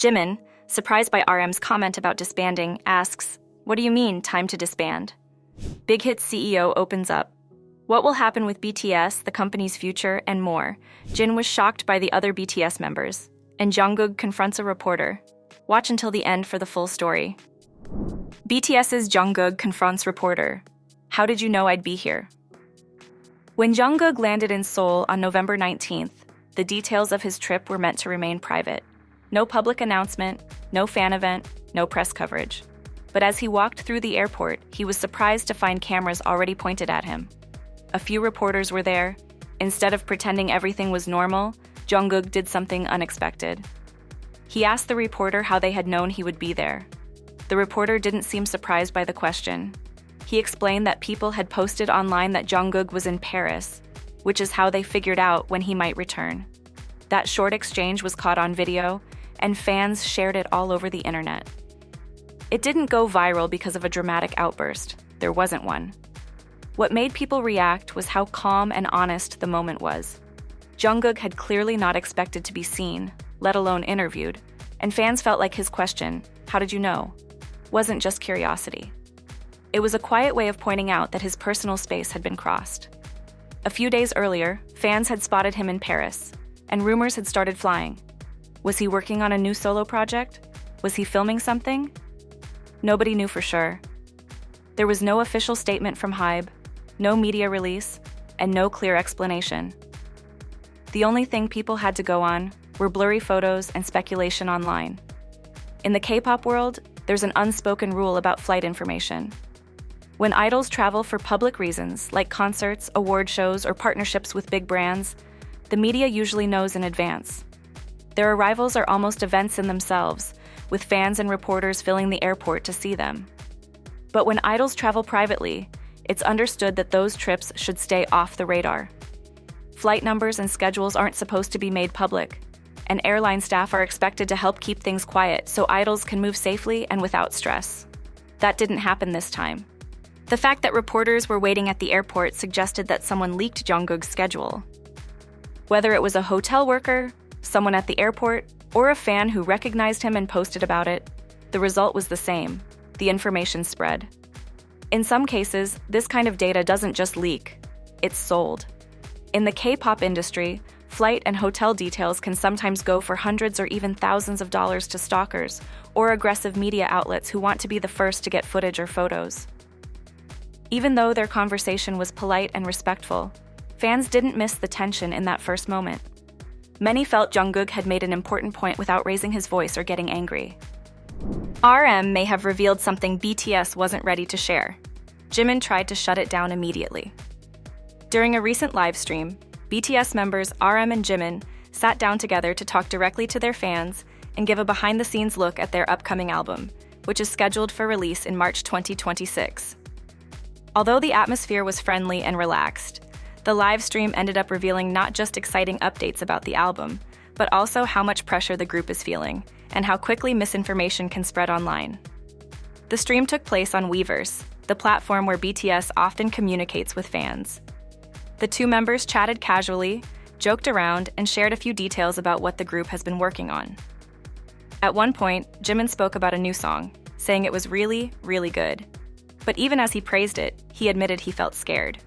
Jimin, surprised by RM's comment about disbanding, asks, "What do you mean, time to disband?" BigHit CEO opens up. What will happen with BTS, the company's future, and more? Jin was shocked by the other BTS members, and Jungkook confronts a reporter. Watch until the end for the full story. BTS's Jungkook confronts reporter. How did you know I'd be here? When Jungkook landed in Seoul on November 19th, the details of his trip were meant to remain private. No public announcement, no fan event, no press coverage. But as he walked through the airport, he was surprised to find cameras already pointed at him. A few reporters were there. Instead of pretending everything was normal, Jungkook did something unexpected. He asked the reporter how they had known he would be there. The reporter didn't seem surprised by the question. He explained that people had posted online that Jungkook was in Paris, which is how they figured out when he might return. That short exchange was caught on video, and fans shared it all over the internet. It didn't go viral because of a dramatic outburst. There wasn't one. What made people react was how calm and honest the moment was. Jungkook had clearly not expected to be seen, let alone interviewed, and fans felt like his question, "How did you know?" wasn't just curiosity. It was a quiet way of pointing out that his personal space had been crossed. A few days earlier, fans had spotted him in Paris, and rumors had started flying. Was he working on a new solo project? Was he filming something? Nobody knew for sure. There was no official statement from HYBE, no media release, and no clear explanation. The only thing people had to go on were blurry photos and speculation online. In the K-pop world, there's an unspoken rule about flight information. When idols travel for public reasons, like concerts, award shows, or partnerships with big brands, the media usually knows in advance. Their arrivals are almost events in themselves, with fans and reporters filling the airport to see them. But when idols travel privately, it's understood that those trips should stay off the radar. Flight numbers and schedules aren't supposed to be made public, and airline staff are expected to help keep things quiet so idols can move safely and without stress. That didn't happen this time. The fact that reporters were waiting at the airport suggested that someone leaked Jungkook's schedule. Whether it was a hotel worker, someone at the airport, or a fan who recognized him and posted about it, the result was the same. The information spread. In some cases, this kind of data doesn't just leak, it's sold. In the K-pop industry, flight and hotel details can sometimes go for hundreds or even thousands of dollars to stalkers or aggressive media outlets who want to be the first to get footage or photos. Even though their conversation was polite and respectful, fans didn't miss the tension in that first moment. Many felt Jungkook had made an important point without raising his voice or getting angry. RM may have revealed something BTS wasn't ready to share. Jimin tried to shut it down immediately. During a recent live stream, BTS members RM and Jimin sat down together to talk directly to their fans and give a behind-the-scenes look at their upcoming album, which is scheduled for release in March 2026. Although the atmosphere was friendly and relaxed, the live stream ended up revealing not just exciting updates about the album, but also how much pressure the group is feeling and how quickly misinformation can spread online. The stream took place on Weverse, the platform where BTS often communicates with fans. The two members chatted casually, joked around, and shared a few details about what the group has been working on. At one point, Jimin spoke about a new song, saying it was really, really good. But even as he praised it, he admitted he felt scared.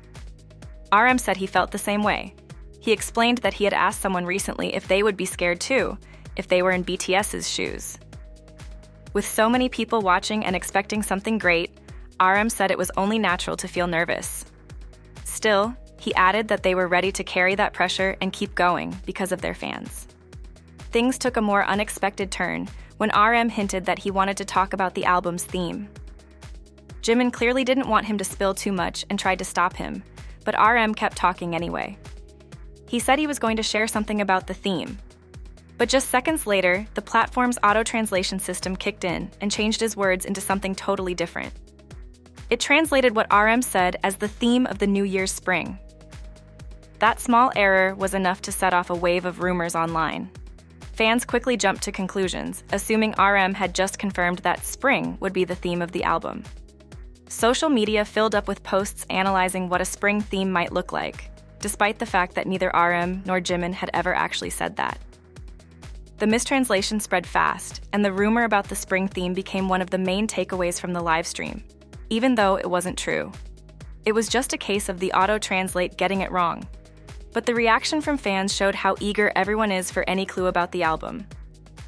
RM said he felt the same way. He explained that he had asked someone recently if they would be scared too, if they were in BTS's shoes. With so many people watching and expecting something great, RM said it was only natural to feel nervous. Still, he added that they were ready to carry that pressure and keep going because of their fans. Things took a more unexpected turn when RM hinted that he wanted to talk about the album's theme. Jimin clearly didn't want him to spill too much and tried to stop him, but RM kept talking anyway. He said he was going to share something about the theme. But just seconds later, the platform's auto-translation system kicked in and changed his words into something totally different. It translated what RM said as the theme of the New Year's spring. That small error was enough to set off a wave of rumors online. Fans quickly jumped to conclusions, assuming RM had just confirmed that spring would be the theme of the album. Social media filled up with posts analyzing what a spring theme might look like, despite the fact that neither RM nor Jimin had ever actually said that. The mistranslation spread fast, and the rumor about the spring theme became one of the main takeaways from the live stream, even though it wasn't true. It was just a case of the auto-translate getting it wrong. But the reaction from fans showed how eager everyone is for any clue about the album.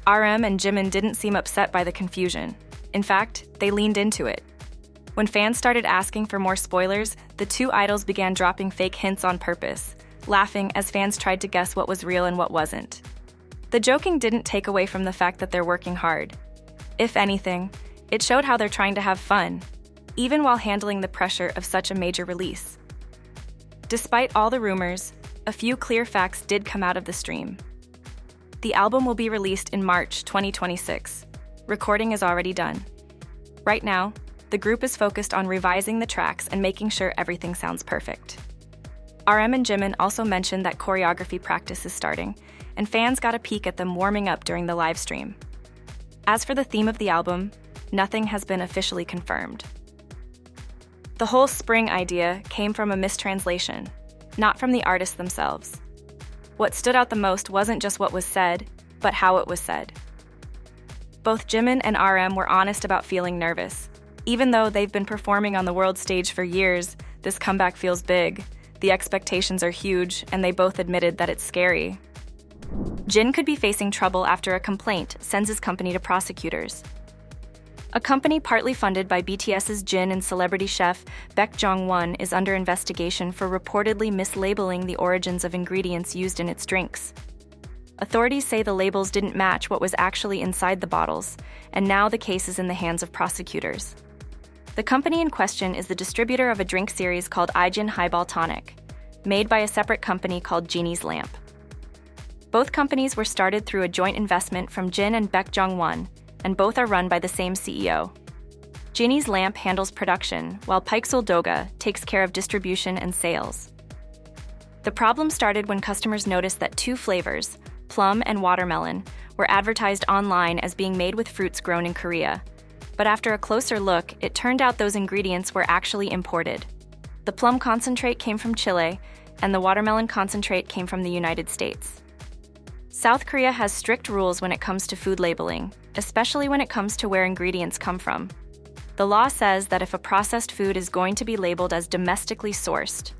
RM and Jimin didn't seem upset by the confusion. In fact, they leaned into it. When fans started asking for more spoilers, the two idols began dropping fake hints on purpose, laughing as fans tried to guess what was real and what wasn't. The joking didn't take away from the fact that they're working hard. If anything, it showed how they're trying to have fun, even while handling the pressure of such a major release. Despite all the rumors, a few clear facts did come out of the stream. The album will be released in March 2026. Recording is already done. Right now, the group is focused on revising the tracks and making sure everything sounds perfect. RM and Jimin also mentioned that choreography practice is starting, and fans got a peek at them warming up during the live stream. As for the theme of the album, nothing has been officially confirmed. The whole spring idea came from a mistranslation, not from the artists themselves. What stood out the most wasn't just what was said, but how it was said. Both Jimin and RM were honest about feeling nervous. Even though they've been performing on the world stage for years, this comeback feels big. The expectations are huge, and they both admitted that it's scary. Jin could be facing trouble after a complaint sends his company to prosecutors. A company partly funded by BTS's Jin and celebrity chef Baek is under investigation for reportedly mislabeling the origins of ingredients used in its drinks. Authorities say the labels didn't match what was actually inside the bottles, and now the case is in the hands of prosecutors. The company in question is the distributor of a drink series called Ijin Highball Tonic, made by a separate company called Genie's Lamp. Both companies were started through a joint investment from Jin and Baek, and both are run by the same CEO. Genie's Lamp handles production, while Paiksul Doga takes care of distribution and sales. The problem started when customers noticed that two flavors, plum and watermelon, were advertised online as being made with fruits grown in Korea. But after a closer look, it turned out those ingredients were actually imported. The plum concentrate came from Chile, and the watermelon concentrate came from the United States. South Korea has strict rules when it comes to food labeling, especially when it comes to where ingredients come from. The law says that if a processed food is going to be labeled as domestically sourced,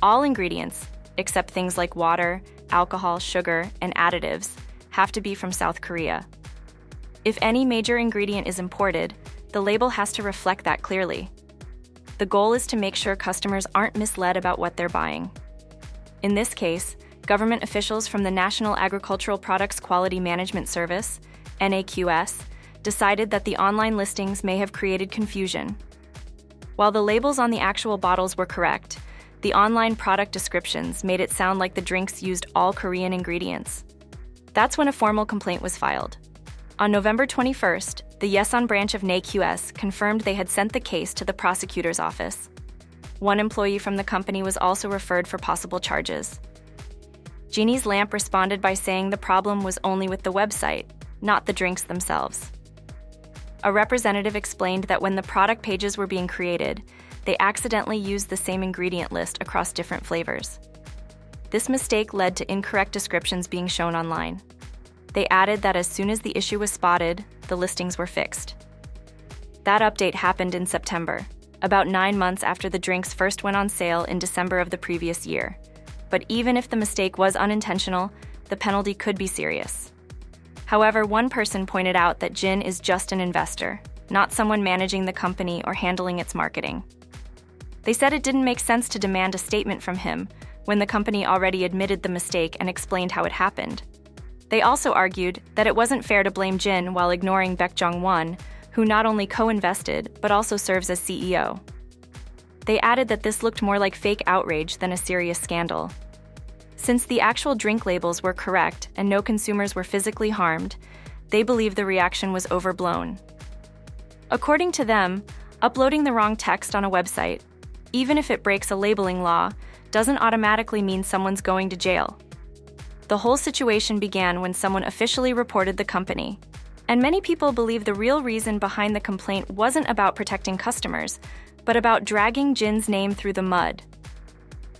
all ingredients, except things like water, alcohol, sugar, and additives, have to be from South Korea. If any major ingredient is imported, the label has to reflect that clearly. The goal is to make sure customers aren't misled about what they're buying. In this case, government officials from the National Agricultural Products Quality Management Service, NAQS, decided that the online listings may have created confusion. While the labels on the actual bottles were correct, the online product descriptions made it sound like the drinks used all Korean ingredients. That's when a formal complaint was filed. On November 21st, the Yesan branch of NAQS confirmed they had sent the case to the prosecutor's office. One employee from the company was also referred for possible charges. Genie's Lamp responded by saying the problem was only with the website, not the drinks themselves. A representative explained that when the product pages were being created, they accidentally used the same ingredient list across different flavors. This mistake led to incorrect descriptions being shown online. They added that as soon as the issue was spotted, the listings were fixed. That update happened in September, about 9 months after the drinks first went on sale in December of the previous year. But even if the mistake was unintentional, the penalty could be serious. However, one person pointed out that Jin is just an investor, not someone managing the company or handling its marketing. They said it didn't make sense to demand a statement from him when the company already admitted the mistake and explained how it happened. They also argued that it wasn't fair to blame Jin while ignoring Baek, who not only co-invested but also serves as CEO. They added that this looked more like fake outrage than a serious scandal. Since the actual drink labels were correct and no consumers were physically harmed, they believe the reaction was overblown. According to them, uploading the wrong text on a website, even if it breaks a labeling law, doesn't automatically mean someone's going to jail. The whole situation began when someone officially reported the company. And many people believe the real reason behind the complaint wasn't about protecting customers, but about dragging Jin's name through the mud.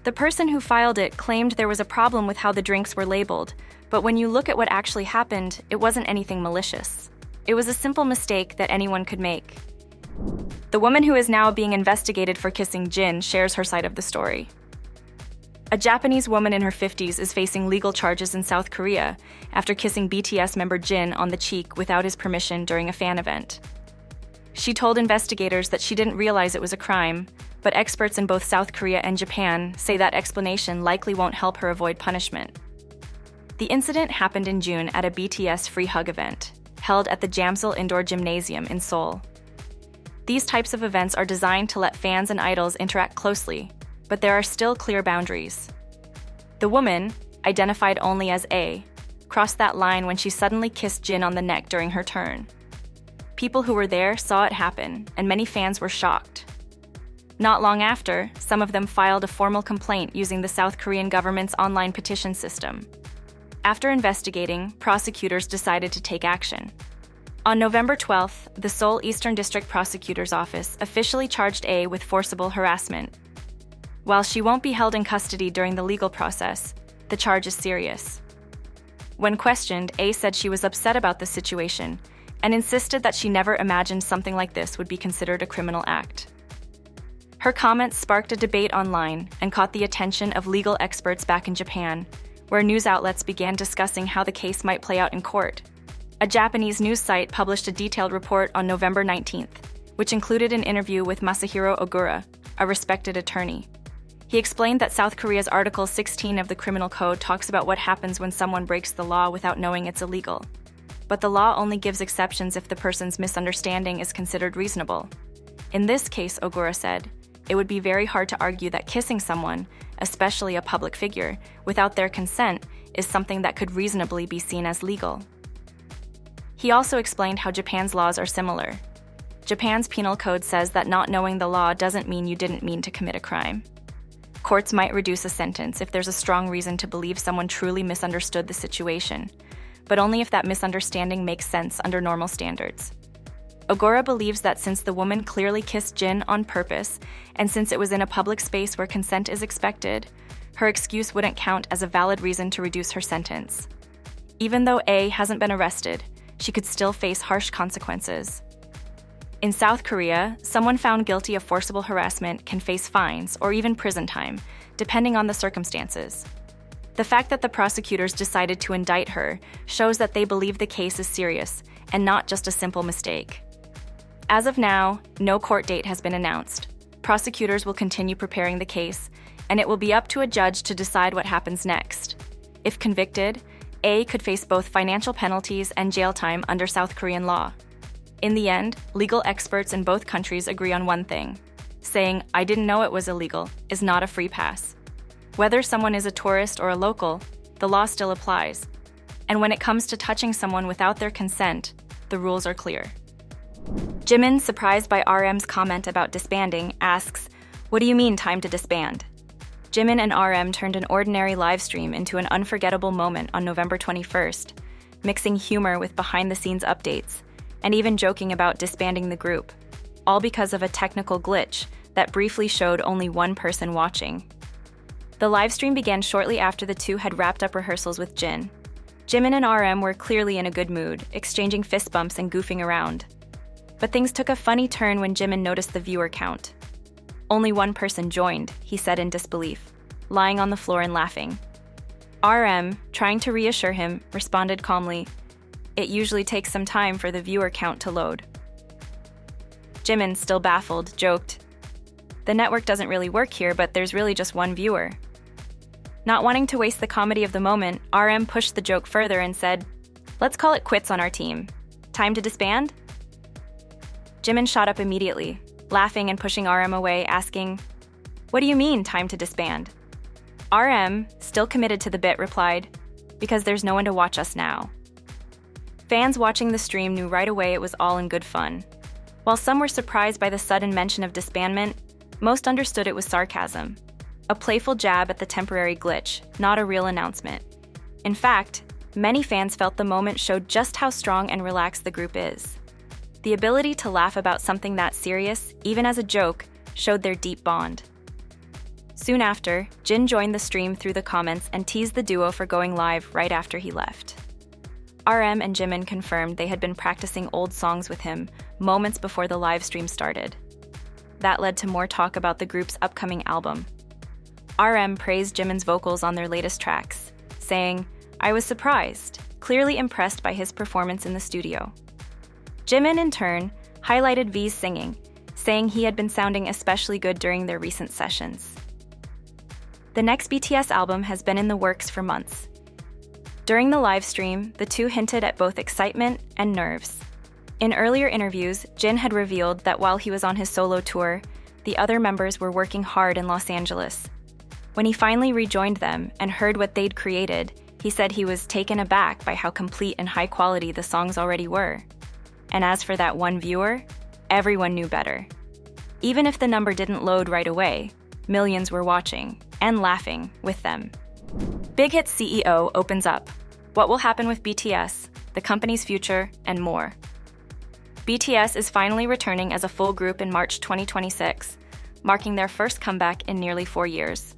The person who filed it claimed there was a problem with how the drinks were labeled, But when you look at what actually happened, it wasn't anything malicious. It was a simple mistake that anyone could make. The woman who is now being investigated for kissing Jin shares her side of the story. A Japanese woman in her 50s is facing legal charges in South Korea after kissing BTS member Jin on the cheek without his permission during a fan event. She told investigators that she didn't realize it was a crime, but experts in both South Korea and Japan say that explanation likely won't help her avoid punishment. The incident happened in June at a BTS free hug event, held at the Jamsil Indoor Gymnasium in Seoul. These types of events are designed to let fans and idols interact closely, but there are still clear boundaries. The woman, identified only as A, crossed that line when she suddenly kissed Jin on the neck during her turn. People who were there saw it happen, and many fans were shocked. Not long after, some of them filed a formal complaint using the South Korean government's online petition system. After investigating, prosecutors decided to take action. On November 12th, the Seoul Eastern District Prosecutor's Office officially charged A with forcible harassment. While she won't be held in custody during the legal process, the charge is serious. When questioned, A said she was upset about the situation and insisted that she never imagined something like this would be considered a criminal act. Her comments sparked a debate online and caught the attention of legal experts back in Japan, where news outlets began discussing how the case might play out in court. A Japanese news site published a detailed report on November 19th, which included an interview with Masahiro Ogura, a respected attorney. He explained that South Korea's Article 16 of the Criminal Code talks about what happens when someone breaks the law without knowing it's illegal. But the law only gives exceptions if the person's misunderstanding is considered reasonable. In this case, Ogura said, it would be very hard to argue that kissing someone, especially a public figure, without their consent is something that could reasonably be seen as legal. He also explained how Japan's laws are similar. Japan's penal code says that not knowing the law doesn't mean you didn't mean to commit a crime. Courts might reduce a sentence if there's a strong reason to believe someone truly misunderstood the situation, but only if that misunderstanding makes sense under normal standards. Ogura believes that since the woman clearly kissed Jin on purpose, and since it was in a public space where consent is expected, her excuse wouldn't count as a valid reason to reduce her sentence. Even though A hasn't been arrested, she could still face harsh consequences. In South Korea, someone found guilty of forcible harassment can face fines or even prison time, depending on the circumstances. The fact that the prosecutors decided to indict her shows that they believe the case is serious and not just a simple mistake. As of now, no court date has been announced. Prosecutors will continue preparing the case, and it will be up to a judge to decide what happens next. If convicted, A could face both financial penalties and jail time under South Korean law. In the end, legal experts in both countries agree on one thing. Saying, "I didn't know it was illegal," is not a free pass. Whether someone is a tourist or a local, the law still applies. And when it comes to touching someone without their consent, the rules are clear. Jimin, surprised by RM's comment about disbanding, asks, "What do you mean time to disband?" Jimin and RM turned an ordinary live stream into an unforgettable moment on November 21st, mixing humor with behind-the-scenes updates, and even joking about disbanding the group, all because of a technical glitch that briefly showed only one person watching. The livestream began shortly after the two had wrapped up rehearsals with Jin. Jimin and RM were clearly in a good mood, exchanging fist bumps and goofing around. But things took a funny turn when Jimin noticed the viewer count. "Only one person joined," he said in disbelief, lying on the floor and laughing. RM, trying to reassure him, responded calmly, "It usually takes some time for the viewer count to load." Jimin, still baffled, joked, "The network doesn't really work here, but there's really just one viewer." Not wanting to waste the comedy of the moment, RM pushed the joke further and said, "Let's call it quits on our team. Time to disband?" Jimin shot up immediately, laughing and pushing RM away, asking, "What do you mean, time to disband?" RM, still committed to the bit, replied, "Because there's no one to watch us now." Fans watching the stream knew right away it was all in good fun. While some were surprised by the sudden mention of disbandment, most understood it was sarcasm, a playful jab at the temporary glitch, not a real announcement. In fact, many fans felt the moment showed just how strong and relaxed the group is. The ability to laugh about something that serious, even as a joke, showed their deep bond. Soon after, Jin joined the stream through the comments and teased the duo for going live right after he left. RM and Jimin confirmed they had been practicing old songs with him moments before the live stream started. That led to more talk about the group's upcoming album. RM praised Jimin's vocals on their latest tracks, saying, "I was surprised, clearly impressed by his performance in the studio." Jimin, in turn, highlighted V's singing, saying he had been sounding especially good during their recent sessions. The next BTS album has been in the works for months. During the live stream, the two hinted at both excitement and nerves. In earlier interviews, Jin had revealed that while he was on his solo tour, the other members were working hard in Los Angeles. When he finally rejoined them and heard what they'd created, he said he was taken aback by how complete and high quality the songs already were. And as for that one viewer, everyone knew better. Even if the number didn't load right away, millions were watching and laughing with them. BigHit CEO opens up. What will happen with BTS, the company's future, and more. BTS is finally returning as a full group in March 2026, marking their first comeback in nearly 4 years.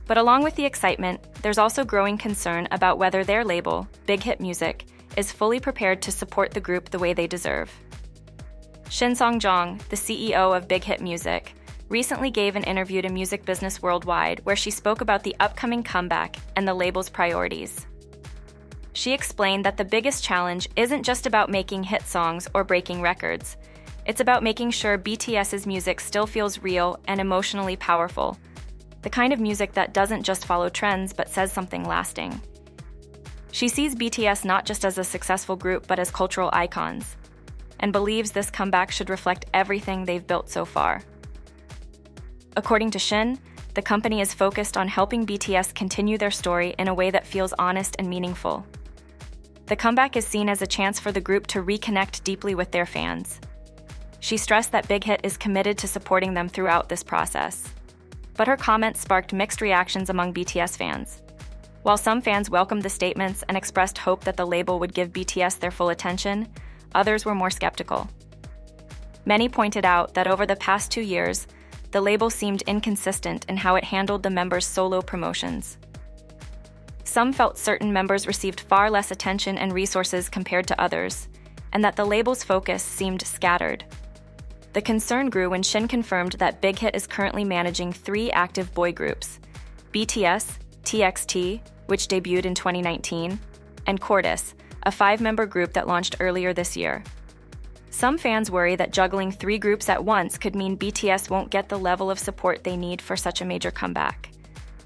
But along with the excitement, there's also growing concern about whether their label, BigHit Music, is fully prepared to support the group the way they deserve. Shin Song-jong, the CEO of BigHit Music, recently gave an interview to Music Business Worldwide where she spoke about the upcoming comeback and the label's priorities. She explained that the biggest challenge isn't just about making hit songs or breaking records. It's about making sure BTS's music still feels real and emotionally powerful, the kind of music that doesn't just follow trends but says something lasting. She sees BTS not just as a successful group but as cultural icons, and believes this comeback should reflect everything they've built so far. According to Shin, the company is focused on helping BTS continue their story in a way that feels honest and meaningful. The comeback is seen as a chance for the group to reconnect deeply with their fans. She stressed that Big Hit is committed to supporting them throughout this process. But her comments sparked mixed reactions among BTS fans. While some fans welcomed the statements and expressed hope that the label would give BTS their full attention, others were more skeptical. Many pointed out that over the past 2 years, the label seemed inconsistent in how it handled the members' solo promotions. Some felt certain members received far less attention and resources compared to others, and that the label's focus seemed scattered. The concern grew when Shin confirmed that Big Hit is currently managing 3 active boy groups: BTS, TXT, which debuted in 2019, and Cordis, a 5-member group that launched earlier this year. Some fans worry that juggling 3 groups at once could mean BTS won't get the level of support they need for such a major comeback.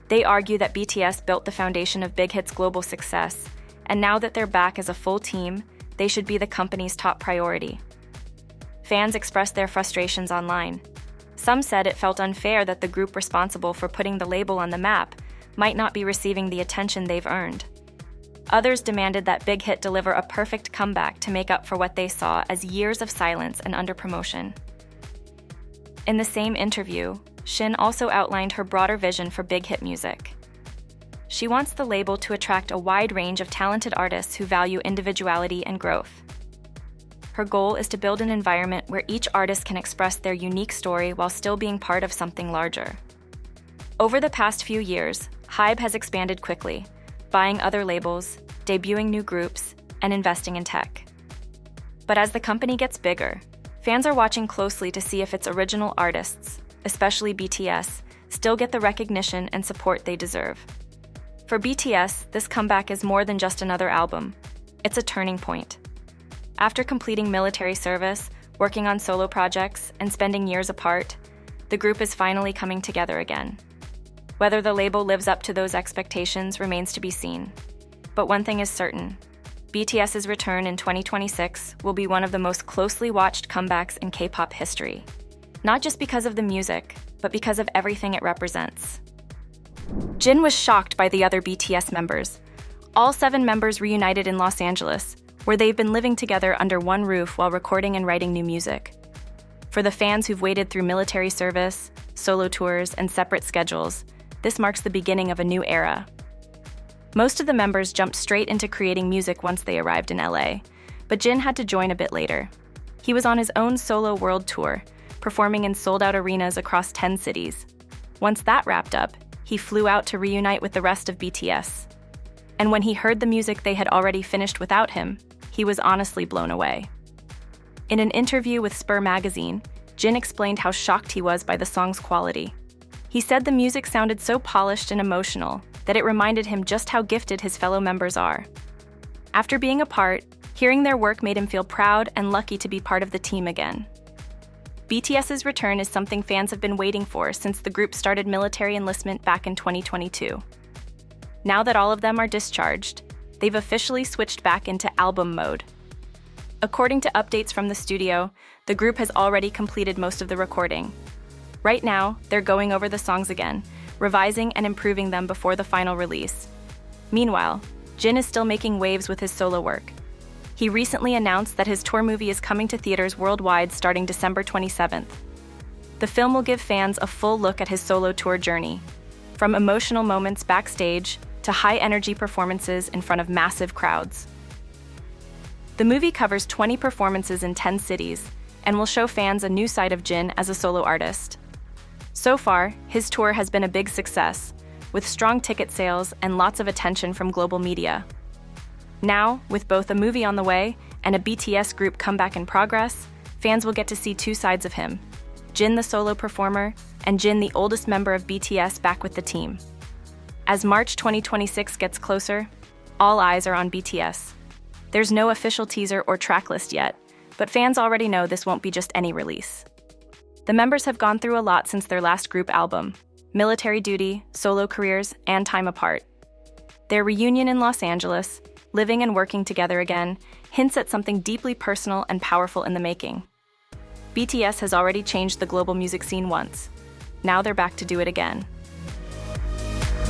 They argue that BTS built the foundation of Big Hit's global success, and now that they're back as a full team, they should be the company's top priority. Fans expressed their frustrations online. Some said it felt unfair that the group responsible for putting the label on the map might not be receiving the attention they've earned. Others demanded that Big Hit deliver a perfect comeback to make up for what they saw as years of silence and underpromotion. In the same interview, Shin also outlined her broader vision for Big Hit Music. She wants the label to attract a wide range of talented artists who value individuality and growth. Her goal is to build an environment where each artist can express their unique story while still being part of something larger. Over the past few years, HYBE has expanded quickly, buying other labels, debuting new groups, and investing in tech. But as the company gets bigger, fans are watching closely to see if its original artists, especially BTS, still get the recognition and support they deserve. For BTS, this comeback is more than just another album. It's a turning point. After completing military service, working on solo projects, and spending years apart, the group is finally coming together again. Whether the label lives up to those expectations remains to be seen. But one thing is certain: BTS's return in 2026 will be one of the most closely watched comebacks in K-pop history. Not just because of the music, but because of everything it represents. Jin was shocked by the other BTS members. All 7 members reunited in Los Angeles, where they've been living together under one roof while recording and writing new music. For the fans who've waited through military service, solo tours, and separate schedules, this marks the beginning of a new era. Most of the members jumped straight into creating music once they arrived in LA, but Jin had to join a bit later. He was on his own solo world tour, performing in sold-out arenas across 10 cities. Once that wrapped up, he flew out to reunite with the rest of BTS. And when he heard the music they had already finished without him, he was honestly blown away. In an interview with Spur magazine, Jin explained how shocked he was by the song's quality. He said the music sounded so polished and emotional that it reminded him just how gifted his fellow members are. After being apart, hearing their work made him feel proud and lucky to be part of the team again. BTS's return is something fans have been waiting for since the group started military enlistment back in 2022. Now that all of them are discharged, they've officially switched back into album mode. According to updates from the studio, the group has already completed most of the recording. Right now, they're going over the songs again, revising and improving them before the final release. Meanwhile, Jin is still making waves with his solo work. He recently announced that his tour movie is coming to theaters worldwide starting December 27th. The film will give fans a full look at his solo tour journey, from emotional moments backstage to high-energy performances in front of massive crowds. The movie covers 20 performances in 10 cities and will show fans a new side of Jin as a solo artist. So far, his tour has been a big success, with strong ticket sales and lots of attention from global media. Now, with both a movie on the way and a BTS group comeback in progress, fans will get to see two sides of him: Jin the solo performer, and Jin the oldest member of BTS back with the team. As March 2026 gets closer, all eyes are on BTS. There's no official teaser or track list yet, but fans already know this won't be just any release. The members have gone through a lot since their last group album: military duty, solo careers, and time apart. Their reunion in Los Angeles, living and working together again, hints at something deeply personal and powerful in the making. BTS has already changed the global music scene once. Now they're back to do it again.